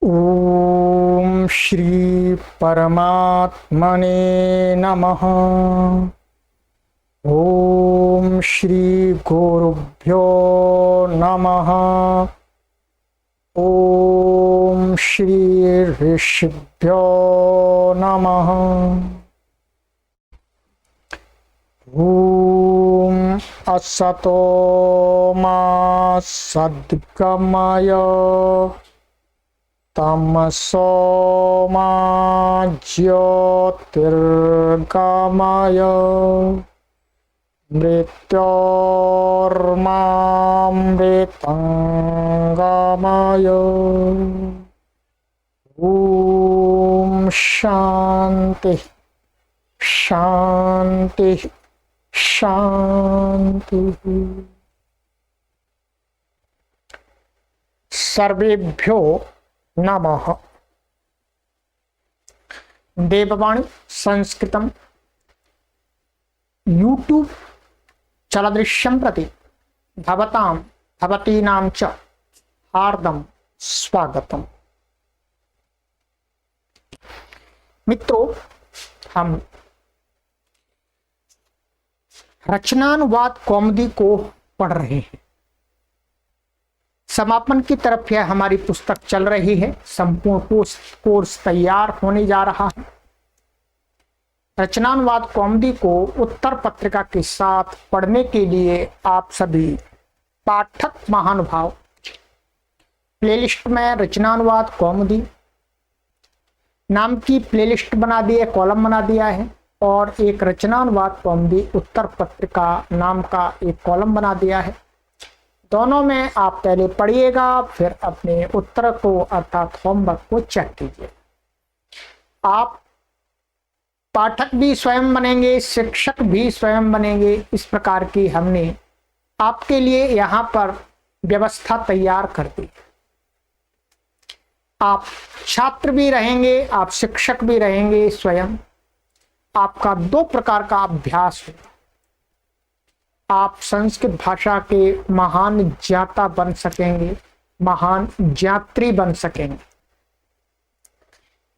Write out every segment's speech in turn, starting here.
ओम श्री परमात्मने नमः। ओम श्री गुरुभ्यो नमः। ओम श्री ऋषिभ्यो नमः। ओम असतो मा सद्गमय तमसो मा ज्योतिर्गमय मृत्योर्मामृतंगमय। ओम शांति शांति शांति। सर्वेभ्यो नमः। देववाणी संस्कृतम यूट्यूब चलदृश्यं प्रति भवतां भवतीनां च हार्दं स्वागतम। मित्रों, हम रचनानुवाद कौमुदी को पढ़ रहे हैं। समापन की तरफ यह हमारी पुस्तक चल रही है। संपूर्ण कोर्स तैयार होने जा रहा है। रचनानुवाद कौमुदी को उत्तर पत्रिका के साथ पढ़ने के लिए आप सभी पाठक महानुभाव प्लेलिस्ट में रचनानुवाद कौमुदी नाम की प्लेलिस्ट बना दी है, कॉलम बना दिया है, और एक रचनानुवाद कौमुदी उत्तर पत्रिका नाम का एक कॉलम बना दिया है। दोनों में आप पहले पढ़िएगा, फिर अपने उत्तर को अर्थात होमवर्क को चेक कीजिए। आप पाठक भी स्वयं बनेंगे, शिक्षक भी स्वयं बनेंगे। इस प्रकार की हमने आपके लिए यहाँ पर व्यवस्था तैयार कर दी। आप छात्र भी रहेंगे, आप शिक्षक भी रहेंगे। स्वयं आपका दो प्रकार का अभ्यास होगा। आप संस्कृत भाषा के महान ज्ञाता बन सकेंगे, महान ज्ञात्री बन सकेंगे।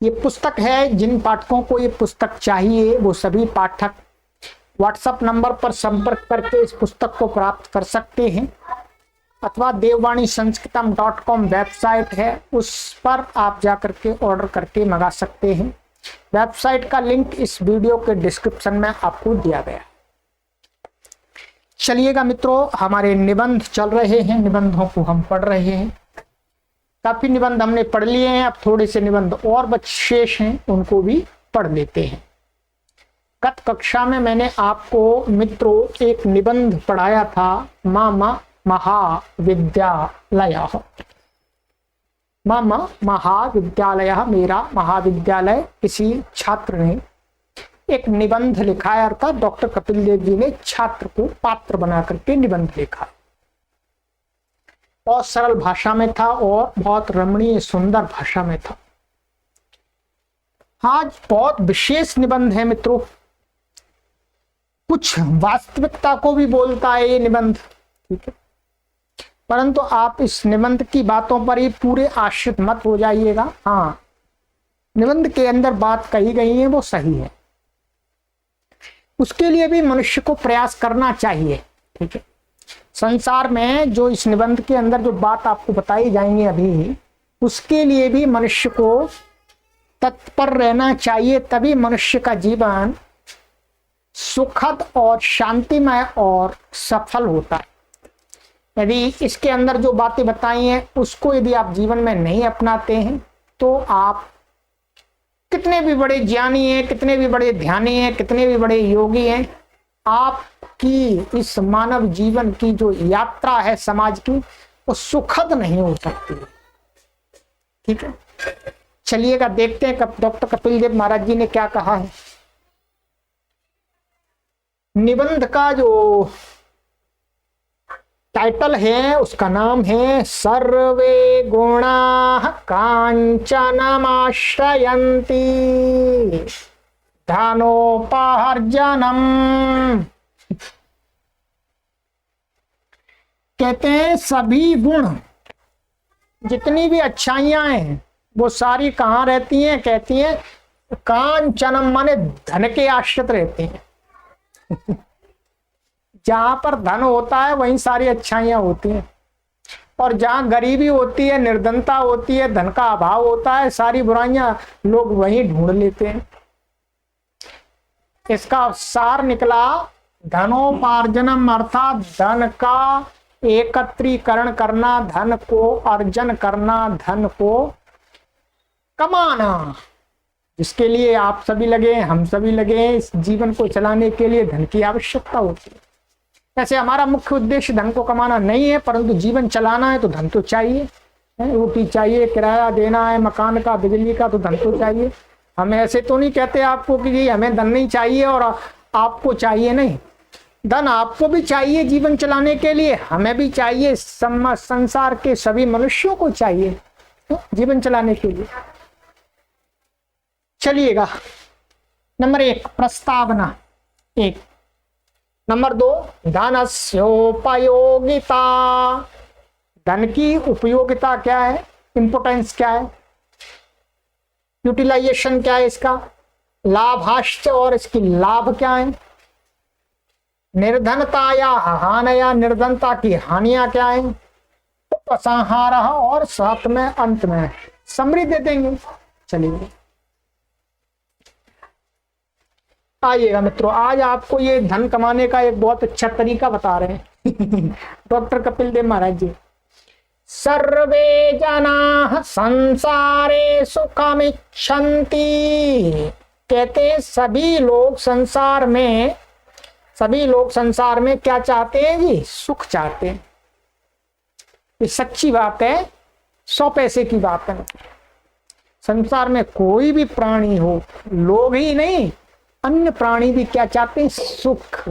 ये पुस्तक है, जिन पाठकों को ये पुस्तक चाहिए वो सभी पाठक व्हाट्सएप नंबर पर संपर्क करके इस पुस्तक को प्राप्त कर सकते हैं, अथवा देववाणीसंस्कृतम.com वेबसाइट है, उस पर आप जाकर के ऑर्डर करके मंगा सकते हैं। वेबसाइट का लिंक इस वीडियो के डिस्क्रिप्शन में आपको दिया गया है। चलिएगा मित्रों, हमारे निबंध चल रहे हैं, निबंधों को हम पढ़ रहे हैं। काफी निबंध हमने पढ़ लिए हैं, अब थोड़े से निबंध और शेष हैं, उनको भी पढ़ लेते हैं। गत कक्षा में मैंने आपको मित्रों एक निबंध पढ़ाया था, मम महाविद्यालय। मम महाविद्यालय, मेरा महाविद्यालय। किसी छात्र ने एक निबंध लिखा है, अर्थात डॉक्टर कपिल देव जी ने छात्र को पात्र बना करके निबंध लिखा। बहुत सरल भाषा में था और बहुत रमणीय सुंदर भाषा में था। आज बहुत विशेष निबंध है मित्रों। कुछ वास्तविकता को भी बोलता है ये निबंध, ठीक है, परंतु आप इस निबंध की बातों पर ही पूरे आश्रित मत हो जाइएगा। हाँ, निबंध के अंदर बात कही गई है वो सही है, उसके लिए भी मनुष्य को प्रयास करना चाहिए, ठीक है। संसार में जो इस निबंध के अंदर जो बात आपको बताई जाएंगी अभी, उसके लिए भी मनुष्य को तत्पर रहना चाहिए, तभी मनुष्य का जीवन सुखद और शांतिमय और सफल होता है। यदि इसके अंदर जो बातें बताई हैं उसको यदि आप जीवन में नहीं अपनाते हैं तो आप कितने भी बड़े ज्ञानी हैं, कितने भी बड़े ध्यानी हैं, कितने भी बड़े योगी हैं, आपकी इस मानव जीवन की जो यात्रा है समाज की, वो सुखद नहीं हो सकती, ठीक है। चलिएगा देखते हैं डॉक्टर कपिल देव महाराज जी ने क्या कहा है। निबंध का जो टाइटल है उसका नाम है सर्वे गुणाः कांचनमाश्रयन्ति धनोपार्जनम। कहते हैं सभी गुण, जितनी भी अच्छाइयां हैं, वो सारी कहाँ रहती हैं? कहती हैं कांचनम, माने धन के आश्रित रहते हैं। जहां पर धन होता है वहीं सारी अच्छाइयां होती हैं, और जहां गरीबी होती है, निर्धनता होती है, धन का अभाव होता है, सारी बुराइयां लोग वहीं ढूंढ लेते हैं। इसका सार निकला धनोपार्जनम, अर्थात धन का एकत्रीकरण करना, धन को अर्जन करना, धन को कमाना, जिसके लिए आप सभी लगे, हम सभी लगे। इस जीवन को चलाने के लिए धन की आवश्यकता होती है। ऐसे हमारा मुख्य उद्देश्य धन को कमाना नहीं है, परंतु जीवन चलाना है तो धन तो चाहिए। रोटी चाहिए, किराया देना है मकान का, बिजली का, तो धन तो चाहिए। हम ऐसे तो नहीं कहते आपको कि जी हमें धन नहीं चाहिए और आपको चाहिए, नहीं। धन आपको भी चाहिए जीवन चलाने के लिए, हमें भी चाहिए, संसार के सभी मनुष्यों को चाहिए जीवन चलाने के लिए। चलिएगा, नंबर 1 प्रस्तावना 1। नंबर 2 धनस्योपयोगिता, धन की उपयोगिता क्या है, इंपोर्टेंस क्या है, यूटिलाइजेशन क्या है इसका, लाभाश्च, और इसकी लाभ क्या है, निर्धनता या हानया, निर्धनता की हानियां क्या है, उपसंहार, और साथ में अंत में समरी दे देंगे। चलिए आइएगा मित्रों, आज आपको ये धन कमाने का एक बहुत अच्छा तरीका बता रहे हैं डॉक्टर कपिल देव महाराज जी। सर्वे जना संसारे सुखमिच्छन्ति, कहते हैं सभी लोग संसार में क्या चाहते हैं जी? सुख चाहते हैं। ये सच्ची बात है, 100 पैसे की बात है। संसार में कोई भी प्राणी हो, लोग ही नहीं अन्य प्राणी भी क्या चाहते हैं? सुख।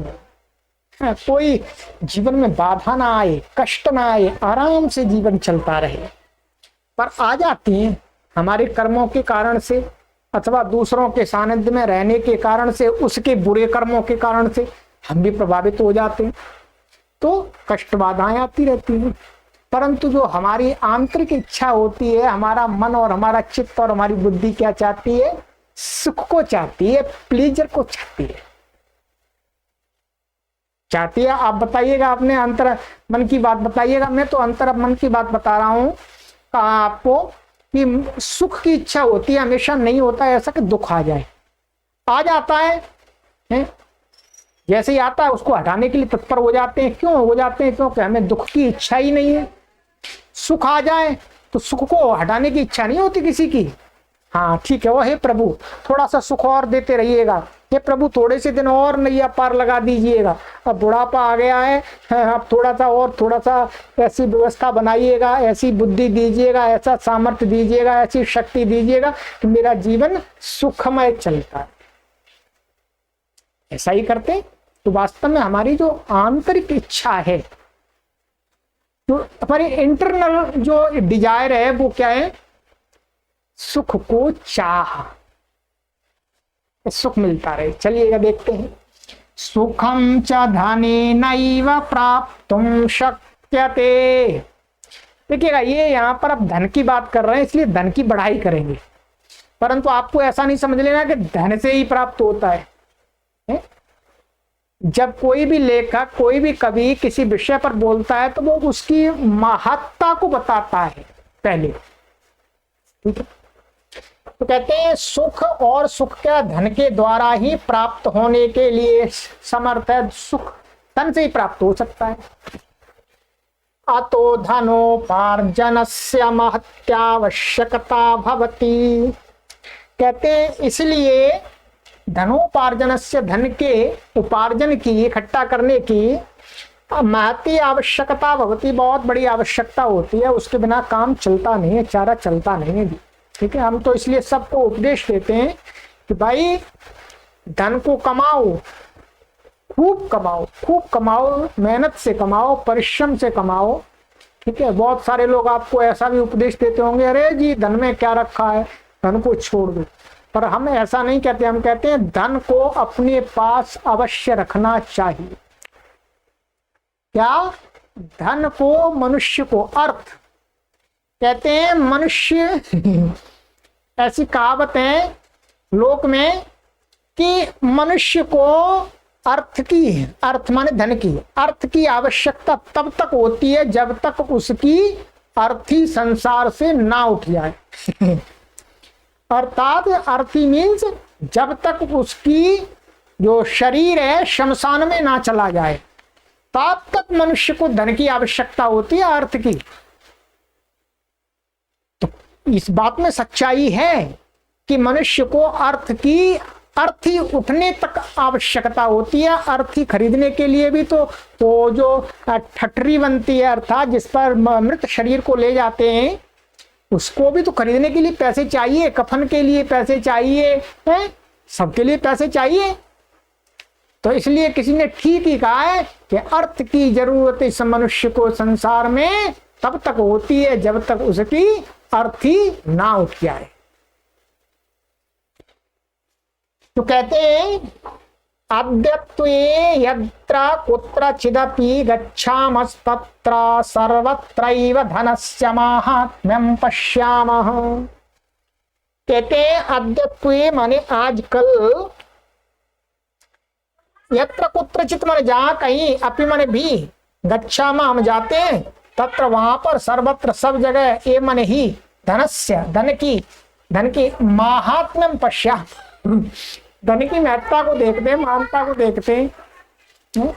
कोई जीवन में बाधा ना आए, कष्ट ना आए, आराम से जीवन चलता रहे। पर आ जाती हैं हमारे कर्मों के कारण से, अथवा दूसरों के सानिध्य में रहने के कारण से, उसके बुरे कर्मों के कारण से हम भी प्रभावित हो जाते हैं, तो कष्ट बाधाएं आती रहती हैं। परंतु जो हमारी आंतरिक इच्छा होती है, हमारा मन और हमारा चित्त और हमारी बुद्धि क्या चाहती है? सुख को चाहती है, प्लेजर को चाहती है। आप बताइएगा, अपने अंतर मन की बात बताइएगा। मैं तो अंतर मन की बात बता रहा हूं आपको कि सुख की इच्छा होती है, हमेशा नहीं होता है ऐसा कि दुख आ जाए। आ जाता है जैसे ही आता है उसको हटाने के लिए तत्पर हो जाते हैं। क्यों हो जाते हैं? क्योंकि हमें दुख की इच्छा ही नहीं है। सुख आ जाए तो सुख को हटाने की इच्छा नहीं होती किसी की। हाँ ठीक है, वो हे प्रभु थोड़ा सा सुख और देते रहिएगा, हे प्रभु थोड़े से दिन और नैया पार लगा दीजिएगा, अब बुढ़ापा आ गया है, अब थोड़ा सा ऐसी व्यवस्था बनाइएगा, ऐसी बुद्धि दीजिएगा, ऐसा सामर्थ्य दीजिएगा, ऐसी शक्ति दीजिएगा कि मेरा जीवन सुखमय चलता है। ऐसा ही करते तो वास्तव में हमारी जो आंतरिक इच्छा है, जो हमारी इंटरनल जो डिजायर है, वो क्या है? सुख को चाह, सुख मिलता रहे। चलिएगा देखते हैं। सुखम च धने नैव प्राप्तुम शक्यते। देखिएगा, ये यहाँ पर अब धन की बात कर रहे हैं, इसलिए धन की बढ़ाई करेंगे, परंतु आपको ऐसा नहीं समझ लेना कि धन से ही प्राप्त होता है। जब कोई भी लेखक, कोई भी कवि किसी विषय पर बोलता है तो वो उसकी महत्ता को बताता है पहले, ठीक है? तो कहते हैं सुख, और सुख क्या धन के द्वारा ही प्राप्त होने के लिए समर्थ है। सुख धन से ही प्राप्त हो सकता है। अतो धनोपार्जनस्य महत्यावश्यकता भवति। कहते हैं इसलिए धनोपार्जनस्य, धन के उपार्जन की, इकट्ठा करने की महती आवश्यकता भवती, बहुत बड़ी आवश्यकता होती है। उसके बिना काम चलता नहीं है, चारा चलता नहीं है। ठीक है, हम तो इसलिए सबको उपदेश देते हैं कि भाई धन को कमाओ, खूब कमाओ, खूब कमाओ, मेहनत से कमाओ, परिश्रम से कमाओ। ठीक है, बहुत सारे लोग आपको ऐसा भी उपदेश देते होंगे, अरे जी धन में क्या रखा है, धन को छोड़ दो। पर हम ऐसा नहीं कहते, हम कहते हैं धन को अपने पास अवश्य रखना चाहिए। क्या? धन को, मनुष्य को, अर्थ कहते हैं मनुष्य ऐसी कहावत है लोक में कि मनुष्य को अर्थ माने धन की, अर्थ की आवश्यकता तब तक होती है जब तक उसकी अर्थी संसार से ना उठ जाए। अर्थात अर्थी मीन्स जब तक उसकी जो शरीर है शमशान में ना चला जाए तब तक मनुष्य को धन की आवश्यकता होती है, अर्थ की। तो इस बात में सच्चाई है कि मनुष्य को अर्थी उठने तक आवश्यकता होती है। अर्थी खरीदने के लिए भी तो जो ठटरी बनती है अर्थात जिस पर मृत शरीर को ले जाते हैं उसको भी तो खरीदने के लिए पैसे चाहिए, कफन के लिए पैसे चाहिए, सबके लिए पैसे चाहिए। तो इसलिए किसी ने ठीक ही कहा है कि अर्थ की जरूरत इस मनुष्य को संसार में तब तक होती है जब तक उसकी अर्थी ना उठ जाए। तो कहते हैं अद्यत्वे यत्र कुत्रचिदपि गच्छामस्तत्र सर्वत्रैव धनस्य माहात्म्यं पश्यामः। कहते हैं अद्यत्वे माने आजकल, यत्र कुत्रचित माने जहां कहीं, अपि माने भी, गच्छामा हम जाते हैं, तत्र वहां पर, सर्वत्र सब जगह, ये माने ही, धनस्य धन की माहात्म्यं पश्या, धन की महत्ता को देखते हैं, महानता को देखते हैं।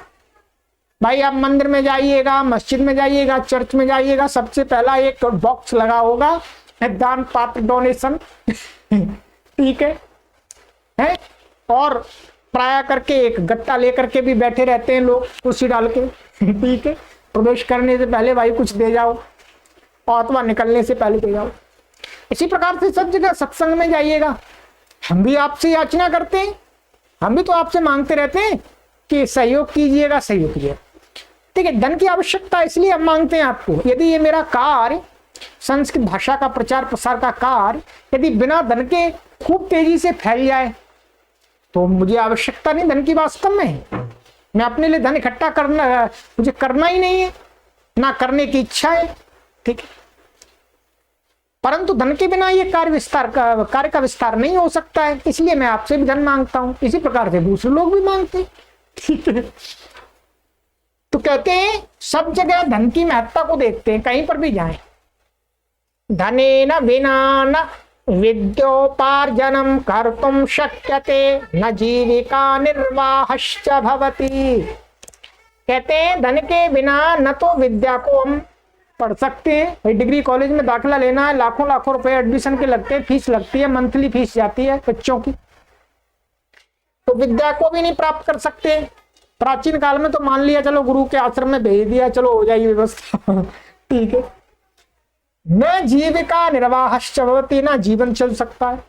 भाई आप मंदिर में जाइएगा, मस्जिद में जाइएगा, चर्च में जाइएगा, सबसे पहला एक बॉक्स लगा होगा दान पात्र डोनेशन, ठीक है? और प्राय करके एक गट्टा लेकर के भी बैठे रहते हैं लोग कुर्सी डाल के, ठीक है? प्रवेश करने से पहले भाई कुछ दे जाओ और अथवा निकलने से पहले दे जाओ। इसी प्रकार से सब जगह सत्संग में जाइएगा, हम भी आपसे याचना करते हैं, हम भी तो आपसे मांगते रहते हैं कि सहयोग कीजिएगा, सहयोग कीजिएगा, ठीक है? धन की आवश्यकता इसलिए हम मांगते हैं आपको। यदि ये मेरा कार्य, संस्कृत भाषा का प्रचार प्रसार का कार्य, यदि बिना धन के खूब तेजी से फैल जाए तो मुझे आवश्यकता नहीं धन की वास्तव में। मैं अपने लिए धन इकट्ठा मुझे करना ही नहीं है, ना करने की इच्छा है, ठीक है? परंतु धन के बिना ये कार्य का विस्तार नहीं हो सकता है, इसलिए मैं आपसे भी धन मांगता हूं। इसी प्रकार से दूसरे लोग भी मांगते हैं, ठीक है? तो कहते हैं सब जगह धन की महत्ता को देखते हैं, कहीं पर भी जाएं। धनेन विना न विद्योपार्जनम कर्तुम शक्यते न जीविका निर्वाहश्च भवति। कहते हैं धन के बिना न तो विद्या को हम पढ़ सकते हैं, भाई डिग्री कॉलेज में दाखिला लेना है, लाखों लाखों रुपए एडमिशन के लगते हैं, फीस लगती है, मंथली फीस जाती है बच्चों की, तो विद्या को भी नहीं प्राप्त कर सकते। प्राचीन काल में तो मान लिया चलो गुरु के आश्रम में भेज दिया, चलो हो जाएगी व्यवस्था, ठीक है? न जीविका निर्वाहश्च भवति, ना जीवन चल सकता है।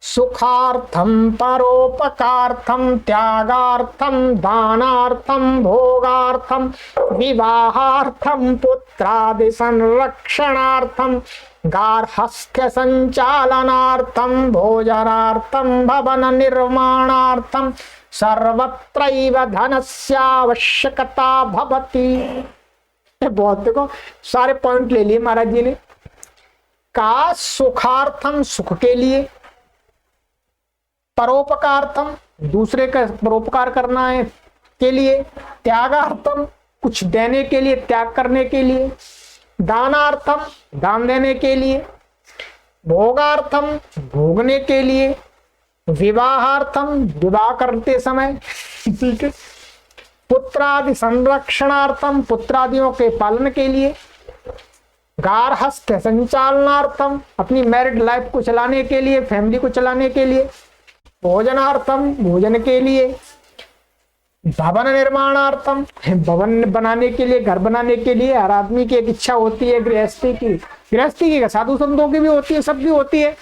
सुखार्थम परोपकार्थम त्यागार्थम दानार्थम भोगार्थम विवाहार्थम पुत्रादि संरक्षणार्थम गार्हस्थ्य संचालनार्थम भोजनार्थम भवन निर्माणार्थम सर्वत्रैव धनस्य आवश्यकता भवति। बहुत देखो सारे पॉइंट ले लिए महाराज जी ने। का सुखार्थम सुख के लिए, परोपकार्थम दूसरे का परोपकार करना है के लिए, त्यागार्थम कुछ देने के लिए, त्याग करने के लिए, दानार्थम दान देने के लिए, भोगार्थम भोगने के लिए, विवाहार्थम विवाह करते समय, ठीक है, पुत्रादि संरक्षणार्थम पुत्रादियों के पालन के लिए, गार्हस्थ्य संचालनार्थम अपनी मैरिड लाइफ को चलाने के लिए, फैमिली को चलाने के लिए, भोजनार्थम भोजन के लिए, भवन निर्माणार्थम भवन बनाने के लिए, घर बनाने के लिए। हर आदमी की एक इच्छा होती है गृहस्थी की, साधु संतों की भी होती है, सब भी होती है।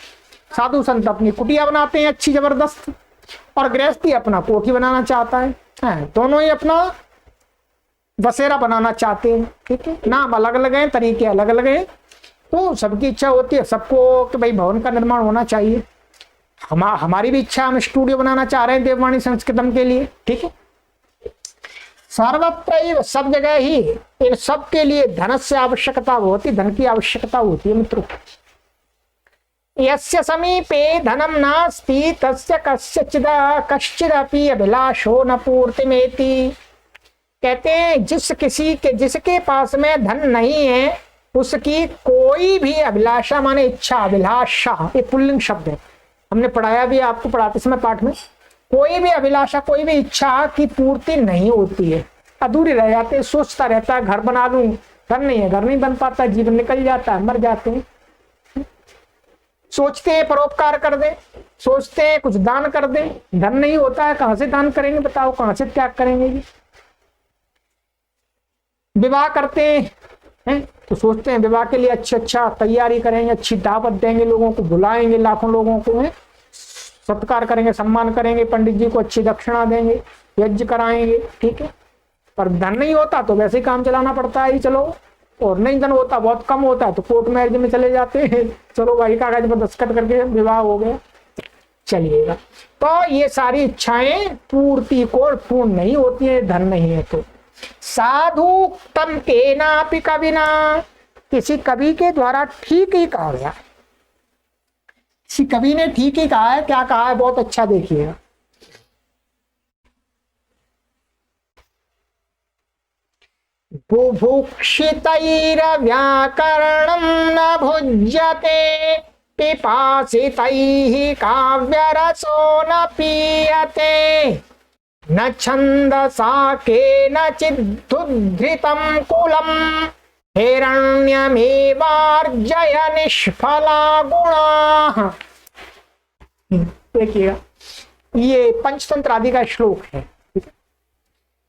साधु संत अपनी कुटिया बनाते हैं अच्छी जबरदस्त, और गृहस्थी अपना कोठी बनाना चाहता है, दोनों ही अपना बसेरा बनाना चाहते हैं, ठीक है? नाम अलग अलग है, तरीके अलग अलग हैं, तो सबकी इच्छा होती है सबको कि भाई भवन का निर्माण होना चाहिए। हमारी भी इच्छा, हम स्टूडियो बनाना चाह रहे हैं देववाणी संस्कृतम के लिए, ठीक है? सर्वत्र सब जगह ही इन सब के लिए धन से आवश्यकता होती, धन की आवश्यकता होती है मित्रों। यस्य समीपे धनम नास्ति तस्य कश्चिदपि अभिलाषो न पूर्तिमेति। कहते हैं जिसके पास में धन नहीं है उसकी कोई भी अभिलाषा माने इच्छा, अभिलाषा ये पुल्लिंग शब्द है, हमने पढ़ाया भी, आपको पढ़ाते समय पाठ में। कोई भी अभिलाषा, कोई भी इच्छा की पूर्ति नहीं होती है, अधूरी रह जाते। सोचता रहता है घर बना लूं, धन नहीं है, घर नहीं बन पाता, जीवन निकल जाता है, मर जाते हैं। सोचते हैं परोपकार कर दे, सोचते हैं कुछ दान कर दे, धन नहीं होता है, कहां से दान करेंगे बताओ, कहां से त्याग करेंगे जी। विवाह करते हैं तो सोचते हैं विवाह के लिए अच्छा तैयारी करेंगे, अच्छी दावत देंगे, लोगों को बुलाएंगे, लाखों लोगों को सत्कार करेंगे, सम्मान करेंगे, पंडित जी को अच्छी दक्षिणा देंगे, यज्ञ कराएंगे, ठीक है। पर धन नहीं होता तो वैसे ही काम चलाना पड़ता है, चलो। और नहीं धन होता, बहुत कम होता है तो कोर्ट मैरिज में चले जाते हैं, चलो भाई कागज पर दस्तखत करके विवाह हो गया, चलिएगा। तो ये सारी इच्छाएं पूर्ति को पूर्ण नहीं होती है, धन नहीं है तो। साधु तम के नापि कविना, किसी कवि के द्वारा ठीक ही कहा गया, किसी कवि ने ठीक ही कहा है। क्या कहा है, बहुत अच्छा देखिएगा। बुभुक्षितैर्व्याकरणं न भुज्यते पिपासितैः काव्यरसो न पीयते न छन्दसा केनचिदुद्धृतं कुलं हिरण्यमेवार्जय निष्फला गुणाः। देखिएगा, ये पंचतंत्र आदि का श्लोक है।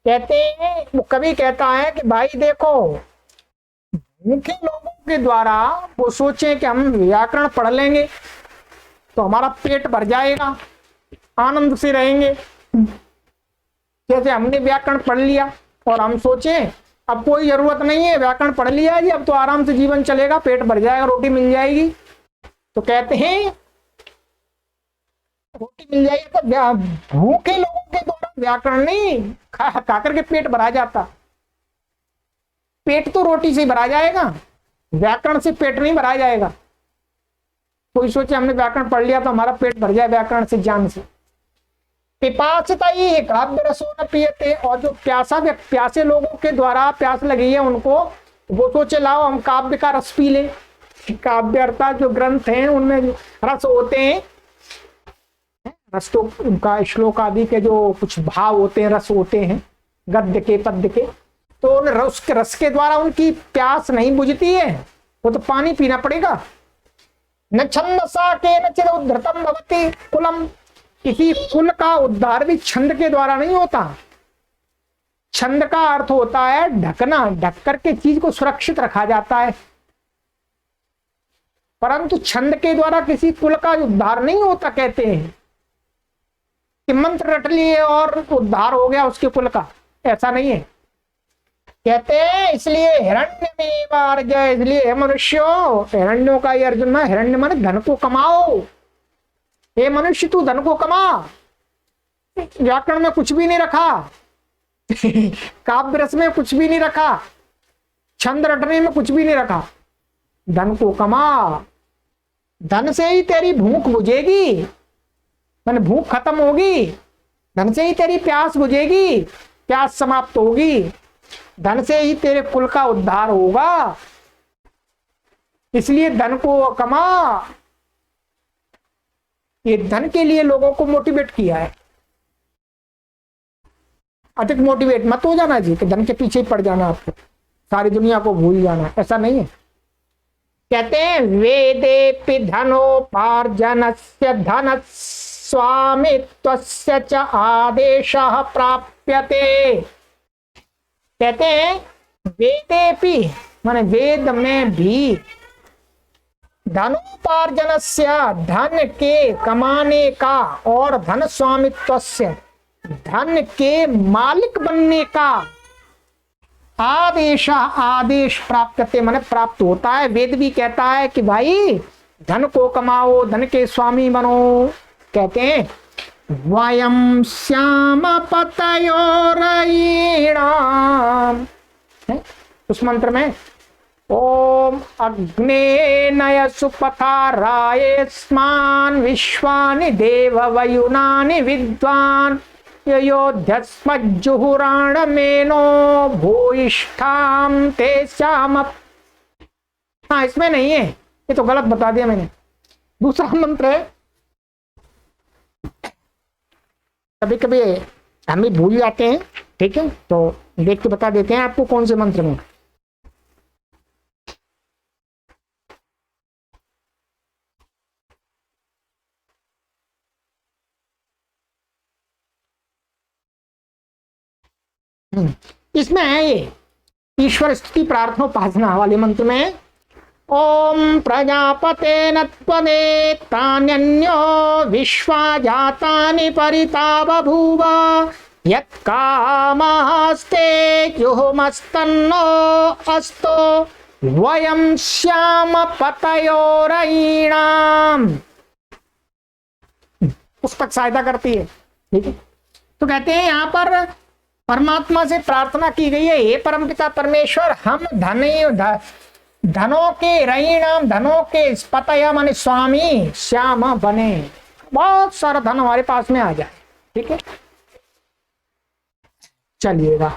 कहते हैं, वो कवि कहता है कि भाई देखो, मुख्य लोगों के द्वारा वो सोचे कि हम व्याकरण पढ़ लेंगे तो हमारा पेट भर जाएगा, आनंद से रहेंगे। जैसे हमने व्याकरण पढ़ लिया और हम सोचे अब कोई जरूरत नहीं है, व्याकरण पढ़ लिया जी, अब तो आराम से जीवन चलेगा, पेट भर जाएगा, रोटी मिल जाएगी। तो कहते हैं रोटी मिल जाएगी तो भूखे लोगों के द्वारा व्याकरण नहीं खा करके पेट भरा जाता। पेट तो रोटी से भरा जाएगा, व्याकरण से पेट नहीं भरा जाएगा। कोई सोचे हमने व्याकरण पढ़ लिया तो हमारा पेट भर जाए व्याकरण से, ज्ञान से। पिपासिता ही काव्य रसो न पीयते, और जो प्यासे लोगों के द्वारा प्यास लगी है उनको वो सोचे लाओ हम काव्य का रस पी लें। काव्य अर्थात जो ग्रंथ हैं उनमें रस होते हैं, रस तो उनका श्लोक आदि के जो कुछ भाव होते हैं, रस होते हैं गद्य के पद्य के, तो उन रस के द्वारा उनकी प्यास नहीं बुझती है, वो तो पानी पीना पड़ेगा। न छंदसा के न चिद उद्धृतम भवति कुलम, किसी कुल का उद्धार भी छंद के द्वारा नहीं होता। छंद का अर्थ होता है ढकना, ढक करके चीज को सुरक्षित रखा जाता है, परंतु छंद के द्वारा किसी कुल का उद्धार नहीं होता। कहते हैं कि मंत्र रट लिए और उद्धार हो गया उसके कुल का, ऐसा नहीं है। कहते हैं इसलिए हिरण्य में अर्जय, इसलिए मनुष्यों, हिरण्यों का ये अर्जुन में, हिरण्य माने धन को कमाओ। हे मनुष्य तू धन को कमा। व्याकरण में कुछ भी नहीं रखा, काव्य रस में कुछ भी नहीं रखा, छंद रटने में कुछ भी नहीं रखा। धन को कमा, धन से ही तेरी भूख बुझेगी, मैंने भूख खत्म होगी, धन से ही तेरी प्यास बुझेगी, प्यास समाप्त होगी, धन से ही तेरे कुल का उद्धार होगा। इसलिए धन को कमा, ये धन के लिए लोगों को मोटिवेट किया है। अधिक मोटिवेट मत हो जाना जी कि धन के पीछे ही पड़ जाना, आपको सारी दुनिया को भूल जाना, ऐसा नहीं है। कहते हैं वेदेपि धनोपार्जनस्य धन स्वामित्वस्य च आदेशः प्राप्यते। कहते हैं वेदेपि माने वेद में भी धनोपार्जनस्य धन के कमाने का और धन स्वामित्वस्य धन के मालिक बनने का आदेश प्राप्यते माने प्राप्त होता है। वेद भी कहता है कि भाई धन को कमाओ, धन के स्वामी बनो। कहते हैं वयं श्याम पतयोरयीणां उस मंत्र में ओम अग्ने नय सुपथाराय स्मान विश्वानि देव वयुनानि विद्वान योध्यस्मज्जुहुराण मेनो भूयिष्ठाम ते श्याम। हाँ, इसमें नहीं है, ये तो गलत बता दिया मैंने। दूसरा मंत्र है, कभी कभी हम भी भूल जाते हैं, ठीक है, तो देख के बता देते हैं आपको कौन से मंत्र में। इसमें है ये ईश्वर स्तुति प्रार्थना उपासना वाले मंत्र में ओम प्रजापते नत्वने तान्यो विश्वा जातानि परिता बभूव यत्कामास्ते जुहुमस्तन्नो अस्तो वयं श्याम पतयोरयीणाम। पुस्तक सहायता करती है, ठीक है। तो कहते हैं यहाँ पर परमात्मा से प्रार्थना की गई है, हे परमपिता परमेश्वर, हम धनों के रईणाम, धनों के पतया माने स्वामी श्याम बने, बहुत सारा धन हमारे पास में आ जाए, ठीक है। चलिएगा,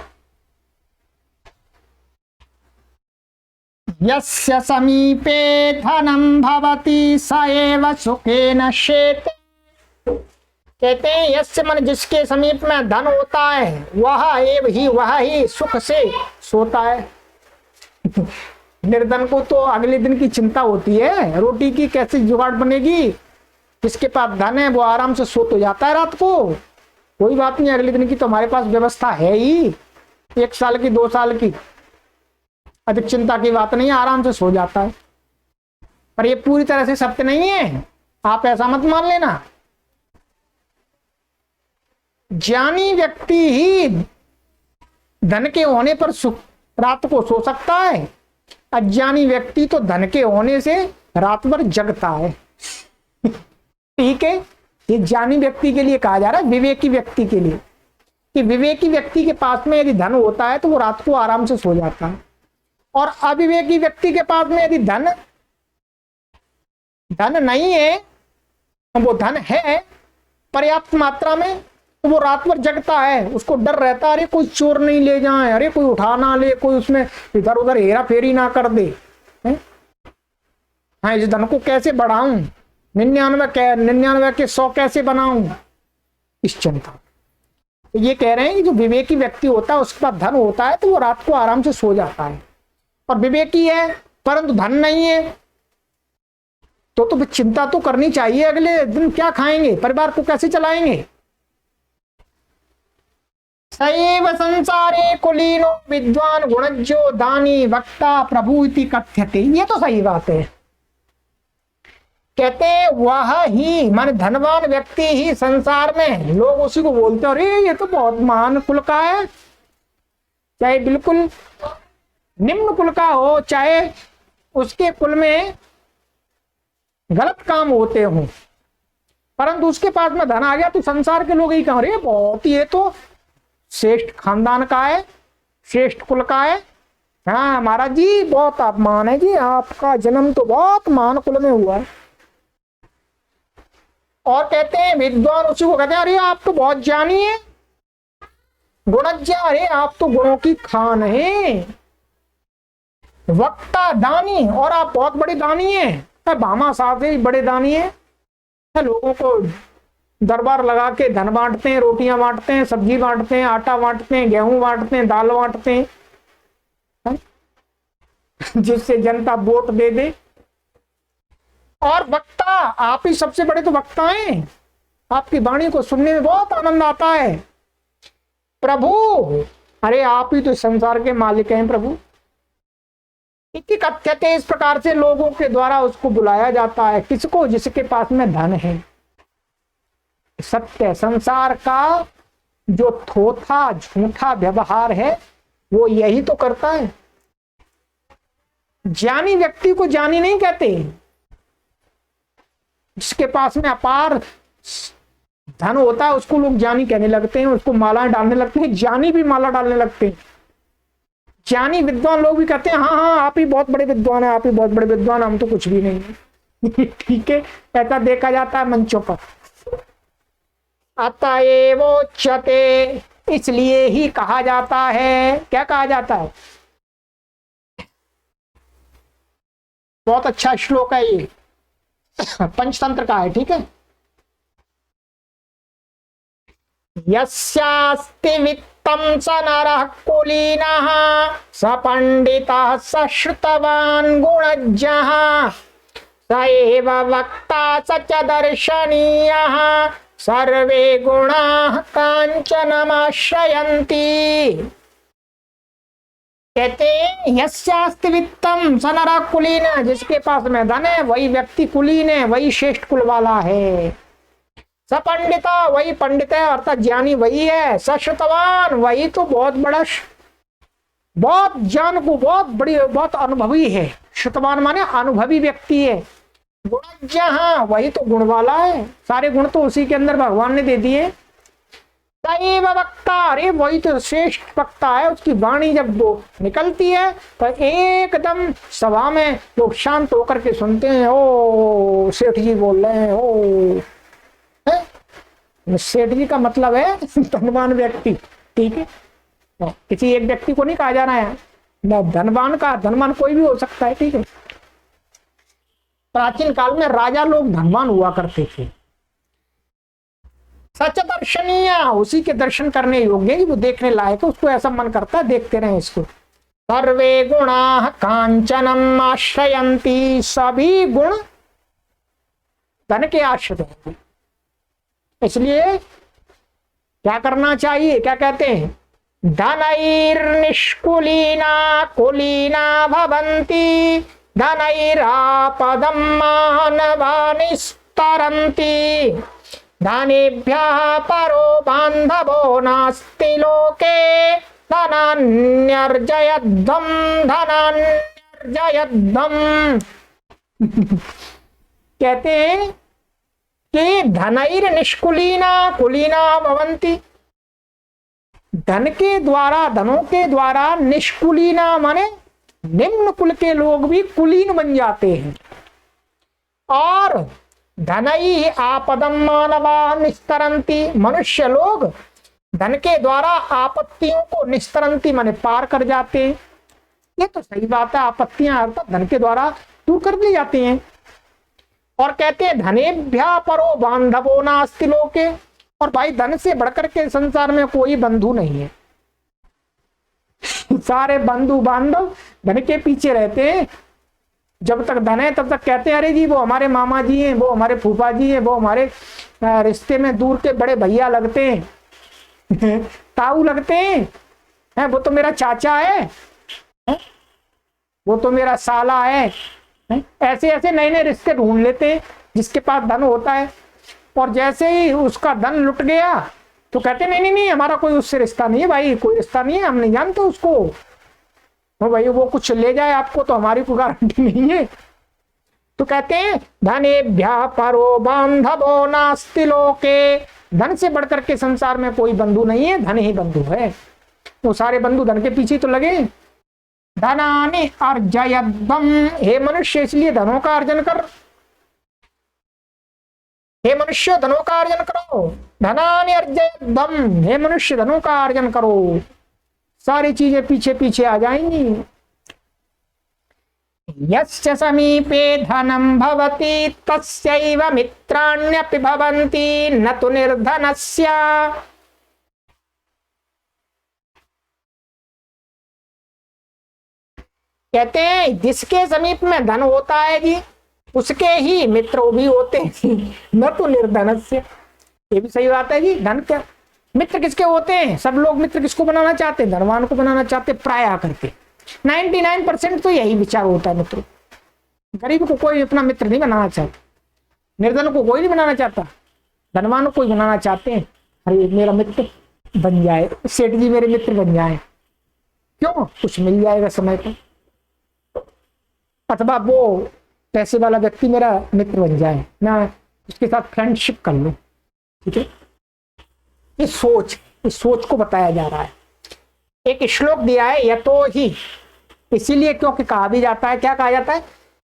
यस्य समीपे धनम भवति स एव सुखेन शेते। कहते हैं यस्य मन जिसके समीप में धन होता है वह ही सुख से सोता है। निर्धन को तो अगले दिन की चिंता होती है, रोटी की कैसे जुगाड़ बनेगी। जिसके पास धन है वो आराम से सो तो जाता है रात को, कोई बात नहीं, अगले दिन की तो हमारे पास व्यवस्था है ही, 1 साल की 2 साल की, अधिक चिंता की बात नहीं है, आराम से सो जाता है। पर ये पूरी तरह से सत्य नहीं है, आप ऐसा मत मान लेना। ज्ञानी व्यक्ति ही धन के होने पर रात को सो सकता है, अज्ञानी व्यक्ति तो धन के होने से रात भर जगता है। ठीक है, ये ज्ञानी व्यक्ति के लिए कहा जा रहा है, विवेकी व्यक्ति के लिए, कि विवेकी व्यक्ति के पास में यदि धन होता है तो वो रात को आराम से सो जाता है, और अविवेकी व्यक्ति के पास में यदि धन नहीं है, वो धन है पर्याप्त मात्रा में, तो वो रात भर जगता है, उसको डर रहता है, अरे कोई चोर नहीं ले जाए, अरे कोई उठा ना ले, कोई उसमें इधर उधर हेरा फेरी ना कर दे। हाँ, इस धन को कैसे बढ़ाऊं, 99 के 100 कैसे बनाऊं, इस चिंता। तो ये कह रहे हैं कि जो विवेकी व्यक्ति होता है उसके पास धन होता है तो वो रात को आराम से सो जाता है, और विवेकी है परंतु धन नहीं है तो चिंता तो करनी चाहिए, अगले दिन क्या खाएंगे, परिवार को कैसे चलाएंगे। सैव संसारे कुलीनो विद्वान गुणज्यो दानी वक्ता प्रभु इति कथ्यते। ये तो सही बात है, कहते हैं वह ही मान धनवान व्यक्ति ही संसार में, लोग उसी को बोलते हैं अरे ये तो बहुत महान कुल का है, चाहे बिल्कुल निम्न कुल का हो, चाहे उसके कुल में गलत काम होते हों, परंतु उसके पास में धन आ गया तो संसार के लोग ही कह रहे बहुत, ये तो श्रेष्ठ खानदान का है, श्रेष्ठ कुल का है। हाँ महाराज जी बहुत अपमान है जी, आपका जन्म तो बहुत महान कुल में हुआ है। और कहते हैं विद्वान उसी को कहते हैं अरे आप तो बहुत ज्ञानी है, गुणज्ञा, अरे आप तो गुणों की खान है। वक्ता दानी, और आप बहुत बड़े दानी है, भामा साहब से बड़े दानी है, लोगों को दरबार लगा के धन बांटते हैं, रोटियां बांटते हैं, सब्जी बांटते हैं, आटा बांटते हैं, गेहूं बांटते हैं, दाल बांटते हैं, जिससे जनता वोट दे दे। और वक्ता, आप ही सबसे बड़े तो वक्ता हैं, आपकी वाणी को सुनने में बहुत आनंद आता है। प्रभु, अरे आप ही तो संसार के मालिक हैं प्रभु। कहते इस प्रकार से लोगों के द्वारा उसको बुलाया जाता है, किसको, जिसके पास में धन है। सत्य संसार का जो थोथा झूठा व्यवहार है वो यही तो करता है। ज्ञानी व्यक्ति को ज्ञानी नहीं कहते, जिसके पास में अपार धन होता है उसको लोग ज्ञानी कहने लगते हैं, उसको मालाएं डालने लगते हैं, ज्ञानी भी माला डालने लगते हैं। ज्ञानी विद्वान लोग भी कहते हैं हाँ हाँ आप ही बहुत बड़े विद्वान है, आप ही बहुत बड़े विद्वान, हम तो कुछ भी नहीं है। ठीक है, ऐसा देखा जाता है मंचों पर। अतएवोच्यते, इसलिए ही कहा जाता है, क्या कहा जाता है? बहुत अच्छा श्लोक है ये, पंचतंत्र का है। ठीक है, यस्यास्ति वित्तं स नरः कुलीनः स पंडितः स श्रुतवान् गुणज्ञः स एव वक्ता स च दर्शनीयः सर्वे गुणाः काञ्चनमाश्रयन्ति। कहते हैं यस्यास्ति वित्तम स नरः कुलीनः, जिसके पास में धन है वही व्यक्ति कुलीन है, वही श्रेष्ठ कुल वाला है। स पंडिता, वही पंडित है अर्थात ज्ञानी वही है। स श्रुतवान, वही तो बहुत बड़ा, बहुत ज्ञान को बहुत बड़ी, बहुत अनुभवी है। श्रुतवान माने अनुभवी व्यक्ति है। गुणज्ञ, हाँ वही तो गुण वाला है, सारे गुण तो उसी के अंदर भगवान ने दे दिए। सैव वक्ता, अरे वही तो श्रेष्ठ वक्ता है, उसकी वाणी जब वो निकलती है तो एकदम सभा में लोग शांत होकर के सुनते हैं। ओ सेठ जी बोल रहे हैं, ओ सेठ जी का मतलब है धनवान व्यक्ति। ठीक है, किसी एक व्यक्ति को नहीं कहा जा रहा है ना, धनवान का, धनवान कोई भी हो सकता है। ठीक है, प्राचीन काल में राजा लोग धनवान हुआ करते थे। सच दर्शनीय, उसी के दर्शन करने योग्य है, वो देखने लायक है, उसको ऐसा मन करता है देखते रहे इसको। सर्वे गुणाः कांचनम आश्रयन्ति, सभी गुण धन के आश्रित हैं। इसलिए क्या करना चाहिए, क्या कहते हैं? धनैर्निष्कुलीना कुलीना भवन्ति धनैरापदं मानवानिस्तरन्ति धनेभ्यः परो बान्धवो नास्ति लोके धनान्यर्जयद्धं धनान्यर्जयद्धं। कहते हैं कि धनैर निष्कुलीना कुलीना भवन्ति, धन के द्वारा, धनों के द्वारा निष्कुलीना माने निम्न कुल के लोग भी कुलीन बन जाते हैं। और धनई आपदम मानवा निस्तरंती, मनुष्य लोग धन के द्वारा आपत्तियों को निस्तरंती माने पार कर जाते हैं। ये तो सही बात है, आपत्तियां अर्थात धन के द्वारा दूर कर दी जाती हैं। और कहते हैं धनेभ्यः परो बांधवो नास्ति लोके, और भाई धन से बढ़कर के संसार में कोई बंधु नहीं है। सारे बंधु बांधव धन के पीछे रहते हैं। जब तक धन है तब तक कहते हैं अरे जी वो हमारे मामा जी हैं, वो हमारे फूफा जी हैं, वो हमारे रिश्ते में दूर के बड़े भैया लगते हैं, ताऊ लगते हैं, वो तो मेरा चाचा है, वो तो मेरा साला है। ऐसे ऐसे नए नए रिश्ते ढूंढ लेते हैं जिसके पास धन होता है। और जैसे ही उसका धन लुट गया तो कहते नहीं नहीं नहीं हमारा कोई उससे रिश्ता नहीं है भाई, कोई रिश्ता नहीं है, हम नहीं जानते उसको, तो भाई वो कुछ ले जाए आपको तो हमारी कोई गारंटी नहीं है। तो कहते हैं धनेभ्यः परो बांधवो नास्ति लोके, धन से बढ़कर के संसार में कोई बंधु नहीं है, धन ही बंधु है। तो सारे बंधु धन के पीछे तो लगे। धनानि अर्जयद्धं, हे मनुष्य इसलिए धनों का अर्जन कर, हे मनुष्य धनों का अर्जन करो। धनानि अर्जयद्धं, हे मनुष्य धनों का अर्जन करो, सारी चीजें पीछे पीछे आ जाएंगी। यस्य समीपे धनं भवति तस्यैव मित्राण्यपि भवन्ति न तु निर्धनस्य। कहते हैं जिसके समीप में धन होता है जी उसके ही मित्र भी होते हैं, न तो निर्धनस्य। ये भी सही बात है जी। धन क्या मित्र किसके होते हैं? सब लोग मित्र किसको बनाना चाहते हैं? धनवान को बनाना चाहते प्राय करके। 99% तो यही विचार होता है मित्रों। गरीब को कोई अपना मित्र नहीं बनाना चाहता, निर्धन को कोई नहीं बनाना चाहता, धनवान को ही बनाना चाहते हैं। अरे मेरा मित्र बन जाए, सेठ जी मेरे मित्र बन जाए, क्यों? कुछ मिल जाएगा समय पर, अथवा वो पैसे वाला व्यक्ति मेरा मित्र बन जाए, मैं उसके साथ फ्रेंडशिप कर लूं। ठीक है, इस सोच को बताया जा रहा है। एक श्लोक दिया है यतो ही, इसीलिए क्योंकि कहा भी जाता है, क्या कहा जाता है,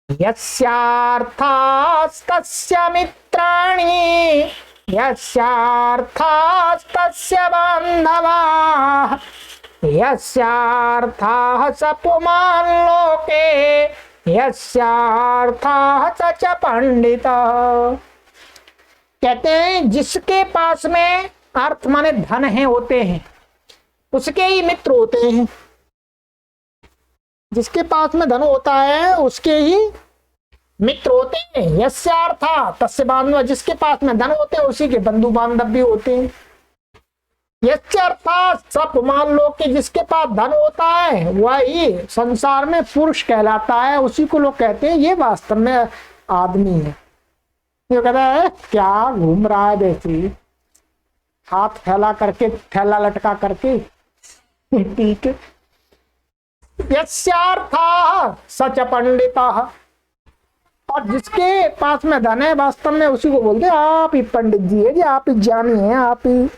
यस्यार्थास्तस्य मित्राणि यस्यार्थास्तस्य बान्धवाः यस्यार्थाः स पुमान् लोके यस्यार्थाः स च पंडितः। कहते हैं जिसके पास में अर्थ माने धन है होते हैं, उसके ही मित्र होते हैं। जिसके पास में धन होता है उसके ही मित्र होते हैं। यस्यार्था तस्य बांधव, जिसके पास में धन होते हैं उसी के बंधु बांधव भी होते हैं। यस्यार्था सब मान लो कि जिसके पास धन होता है वही संसार में पुरुष कहलाता है, उसी को लोग कहते हैं ये वास्तव में आदमी है। ये कहता है क्या घूम रहा है वैसे, हाथ फैला करके, थैला लटका करके, ठीक है। यस्यार्थाः सच पंडितः, और जिसके पास में धन है वास्तव में उसी को बोलते हैं आप ही पंडित जी है जी, आप ही ज्ञानी है, आप ही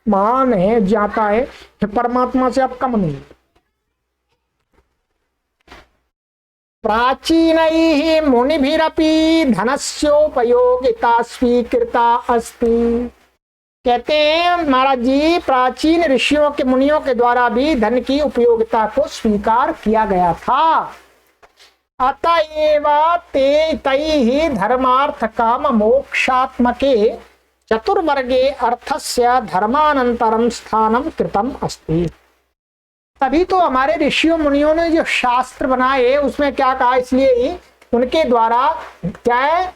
महान है, जाता है, परमात्मा से आप कम नहीं। प्राचीनैः मुनिभिरपि धनस्योपयोगिता स्वीकृता अस्ति। कहते हैं महाराज जी प्राचीन ऋषियों के मुनियों के द्वारा भी धन की उपयोगिता को स्वीकार किया गया था। अतएव ते तैः धर्मार्थ काम मोक्षात्मके चतुर्वर्गे अर्थस्य धर्मानंतरम स्थानम कृतम अस्ति। तभी तो हमारे ऋषियों मुनियों ने जो शास्त्र बनाए उसमें क्या कहा, इसलिए ही उनके द्वारा क्या है,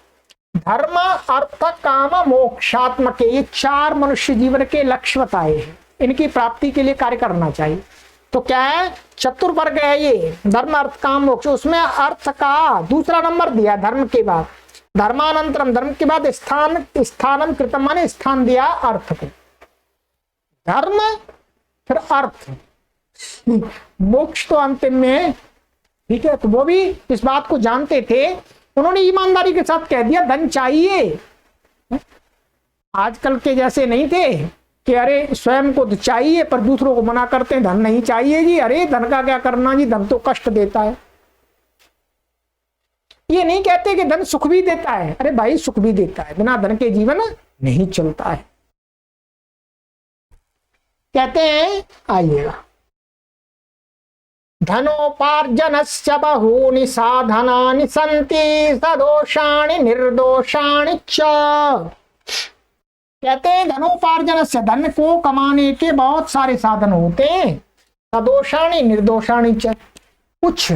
धर्म अर्थ काम मोक्षात्मक, ये चार मनुष्य जीवन के लक्ष्य बताए हैं, इनकी प्राप्ति के लिए कार्य करना चाहिए। तो क्या है, चतुर्वर्ग है ये, धर्म अर्थ काम मोक्ष। उसमें अर्थ का दूसरा नंबर दिया धर्म के बाद, धर्मानंतरम, धर्म के बाद स्थानम कृतम माने स्थान दिया अर्थ को, धर्म फिर अर्थ, मोक्ष तो अंतिम में, ठीक है। तो वो भी इस बात को जानते थे, उन्होंने ईमानदारी के साथ कह दिया धन चाहिए। आजकल के जैसे नहीं थे कि अरे स्वयं को तो चाहिए पर दूसरों को मना करते हैं धन नहीं चाहिए जी, अरे धन का क्या करना जी, धन तो कष्ट देता है। ये नहीं कहते कि धन सुख भी देता है, अरे भाई सुख भी देता है, बिना धन के जीवन नहीं चलता है। कहते हैं आइएगा, धनोपार्जनस्य बहूनि साधनानि सन्ति सदोषाणि निर्दोषाणि च। कहते हैं धनोपार्जनस्य, धन को कमाने के बहुत सारे साधन होते हैं, सदोषाणि निर्दोषाणि च, कुछ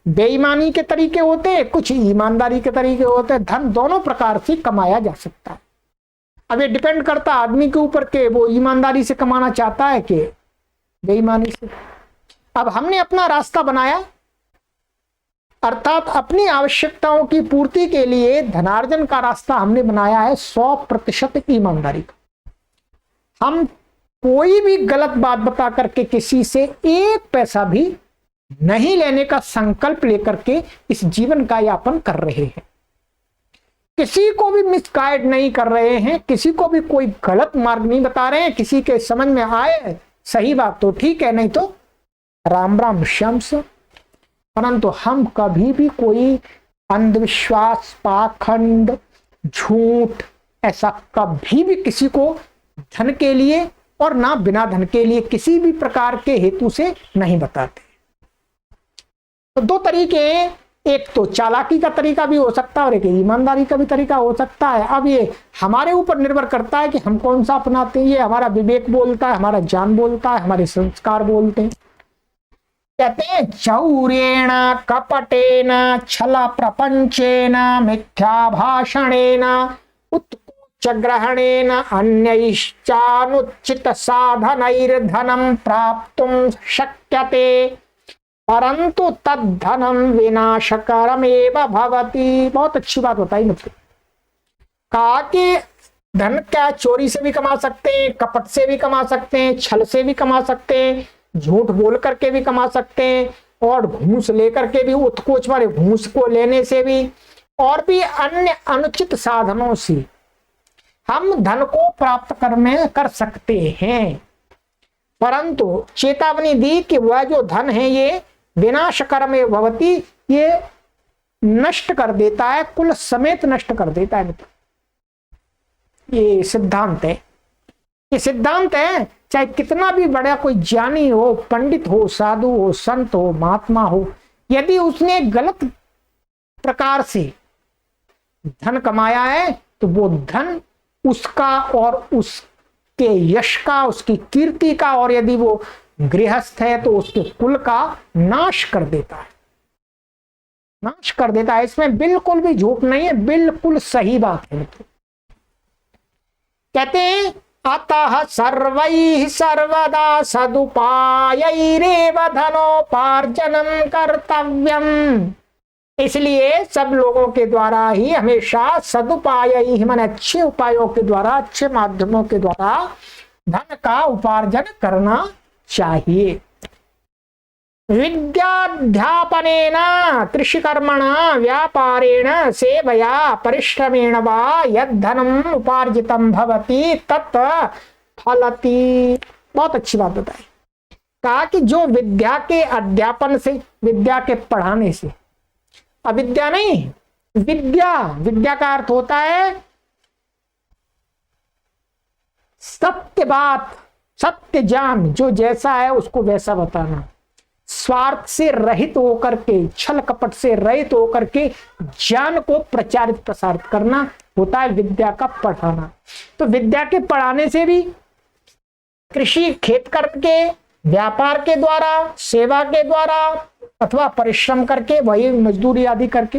बेईमानी के तरीके होते हैं, कुछ ईमानदारी के तरीके होते हैं। धन दोनों प्रकार से कमाया जा सकता है। अब ये डिपेंड करता है आदमी के ऊपर के वो ईमानदारी से कमाना चाहता है कि बेईमानी से। अब हमने अपना रास्ता बनाया, अर्थात अपनी आवश्यकताओं की पूर्ति के लिए धनार्जन का रास्ता हमने बनाया है 100% ईमानदारी का। हम कोई भी गलत बात बता करके किसी से एक पैसा भी नहीं लेने का संकल्प लेकर के इस जीवन का यापन कर रहे हैं। किसी को भी मिसगाइड नहीं कर रहे हैं, किसी को भी कोई गलत मार्ग नहीं बता रहे हैं। किसी के समझ में आए सही बात तो ठीक है, नहीं तो राम राम श्याम से। परंतु हम कभी भी कोई अंधविश्वास, पाखंड, झूठ ऐसा कभी भी किसी को धन के लिए और ना बिना धन के लिए किसी भी प्रकार के हेतु से नहीं बताते। तो दो तरीके हैं, एक तो चालाकी का तरीका भी हो सकता है और एक ईमानदारी का भी तरीका हो सकता है। अब ये हमारे ऊपर निर्भर करता है कि हम कौन सा अपनाते हैं। ये हमारा विवेक बोलता है, हमारा ज्ञान बोलता है, हमारे संस्कार बोलते हैं। कहते हैं चौर्येण कपटेन छल प्रपंचेन मिथ्या भाषणेन उत्कोच ग्रहणेन अन्यैश्चानुचित साधनैर्धनं प्राप्तुं शक्यते परंतु तद्धनम विनाशकरमेव भवति। बहुत अच्छी बात बताई मित्र। कहा कि धन क्या चोरी से भी कमा सकते हैं, कपट से भी कमा सकते हैं, छल से भी कमा सकते हैं, झूठ बोल करके भी कमा सकते हैं और घूस लेकर के भी, उत्कोच वाले घूस को लेने से भी और भी अन्य अनुचित साधनों से हम धन को प्राप्त कर सकते हैं। परंतु चेतावनी दी कि वह जो धन है ये विनाश कर्मे भवति, ये नष्ट कर देता है, कुल समेत नष्ट कर देता है मित्र। ये सिद्धांत है, ये सिद्धांत है। चाहे कितना भी बड़ा कोई ज्ञानी हो, पंडित हो, साधु हो, संत हो, महात्मा हो, यदि उसने गलत प्रकार से धन कमाया है तो वो धन उसका और उसके यश का, उसकी कीर्ति का, और यदि वो गृहस्थ है तो उसके कुल का नाश कर देता है, नाश कर देता है। इसमें बिल्कुल भी झूठ नहीं है, बिल्कुल सही बात है मित्र। कहते हैं अतः सर्वैः सर्वदा सदुपायैरेव धनोपार्जनम कर्तव्यम, इसलिए सब लोगों के द्वारा ही हमेशा सदुपाय ही, माने अच्छे उपायों के द्वारा, अच्छे माध्यमों के द्वारा धन का उपार्जन करना चाहिए। विद्याध्यापनेन कृषिकर्मणा व्यापारेण सेवया परिश्रमेण वा यद्धनम उपार्जितम भवति तत् फलति। बहुत अच्छी बात बताई। कहा कि जो विद्या के अध्यापन से, विद्या के पढ़ाने से, अविद्या नहीं, विद्या, विद्या का अर्थ होता है सत्य बात, सत्य ज्ञान, जो जैसा है उसको वैसा बताना, स्वार्थ से रहित होकर के, छल कपट से रहित होकर के ज्ञान को प्रचारित प्रसारित करना होता है विद्या का पढ़ाना। तो विद्या के पढ़ाने से भी कृषि, खेत करके, व्यापार के द्वारा, सेवा के द्वारा अथवा परिश्रम करके, वही मजदूरी आदि करके,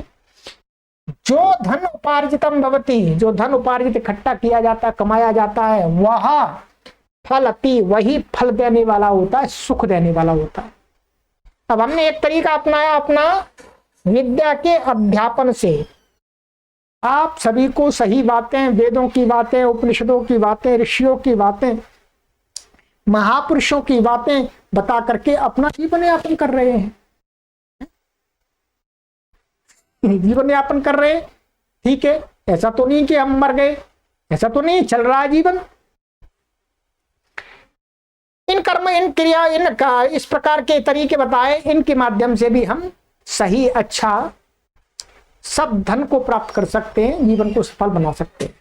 जो धन उपार्जितम भवति, जो धन उपार्जित इकट्ठा किया जाता है, कमाया जाता है, वह फलति, वही फल देने वाला होता है, सुख देने वाला होता है। अब हमने एक तरीका अपनाया अपना विद्या के अध्यापन से। आप सभी को सही बातें, वेदों की बातें, उपनिषदों की बातें, ऋषियों की बातें, महापुरुषों की बातें बता करके अपना जीवन यापन कर रहे हैं, जीवन यापन कर रहे हैं। ठीक है, ऐसा तो नहीं कि हम मर गए, ऐसा तो नहीं, चल रहा है जीवन। इन कर्म, इन क्रिया, इनका इस प्रकार के तरीके बताए, इनके माध्यम से भी हम सही अच्छा सब धन को प्राप्त कर सकते हैं, जीवन को सफल बना सकते हैं।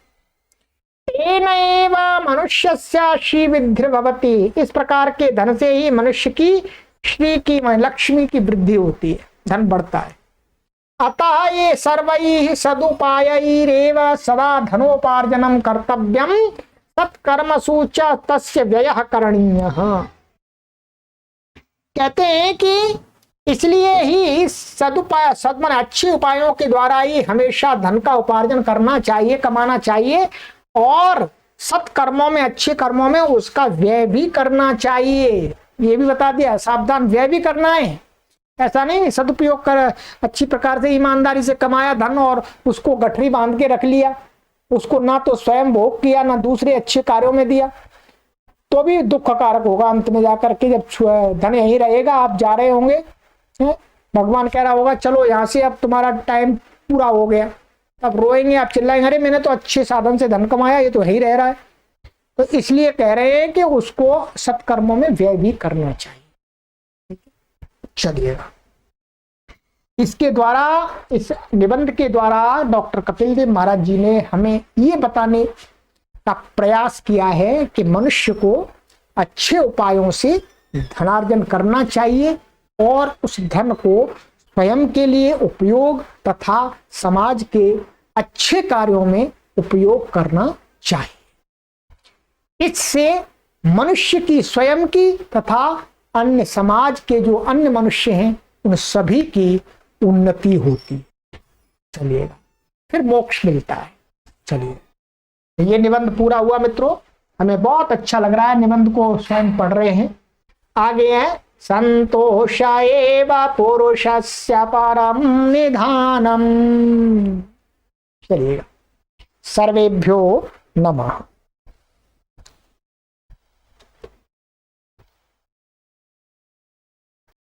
तेनैव मनुष्यस्य श्रीवृद्धि भवति, इस प्रकार के धन से ही मनुष्य की श्री की, लक्ष्मी की वृद्धि होती है, धन बढ़ता है। अतः ये सर्वैः सदुपायैरेव सदा धनोपार्जनम कर्तव्यम सत्कर्मसु च तस्य व्ययः करणीयः। कहते हैं कि इसलिए ही सदुपाय, सदमन अच्छे उपायों के द्वारा ही हमेशा धन का उपार्जन करना चाहिए, कमाना चाहिए, और सत्कर्मों में, अच्छे कर्मों में उसका व्यय भी करना चाहिए। ये भी बता दिया, सावधान, व्यय भी करना है। ऐसा नहीं सदुपयोग कर, अच्छी प्रकार से ईमानदारी से कमाया धन और उसको गठरी बांध के रख लिया, उसको ना तो स्वयं भोग किया ना दूसरे अच्छे कार्यों में दिया, तो भी दुख कारक होगा अंत में जाकर के। जब धन यहीं रहेगा, आप जा रहे होंगे, भगवान कह रहा होगा चलो यहाँ से, अब तुम्हारा टाइम पूरा हो गया, तब रोएंगे, आप चिल्लाएंगे, अरे मैंने तो अच्छे साधन से धन कमाया, ये तो यही रह रहा है। तो इसलिए कह रहे हैं कि उसको सत्कर्मों में व्यय भी करना चाहिए। चलिएगा, इसके द्वारा, इस निबंध के द्वारा डॉक्टर कपिल देव महाराज जी ने हमें ये बताने का प्रयास किया है कि मनुष्य को अच्छे उपायों से धनार्जन करना चाहिए और उस धन को स्वयं के लिए उपयोग तथा समाज के अच्छे कार्यों में उपयोग करना चाहिए। इससे मनुष्य की स्वयं की तथा अन्य समाज के जो अन्य मनुष्य हैं उन सभी की उन्नति होती। चलिएगा, फिर मोक्ष मिलता है। चलिए, ये निबंध पूरा हुआ मित्रों, हमें बहुत अच्छा लग रहा है, निबंध को स्वयं पढ़ रहे हैं। आगे है संतोषाएव पुरुषस्य परम निधानम। चलिएगा, सर्वेभ्यो नमः।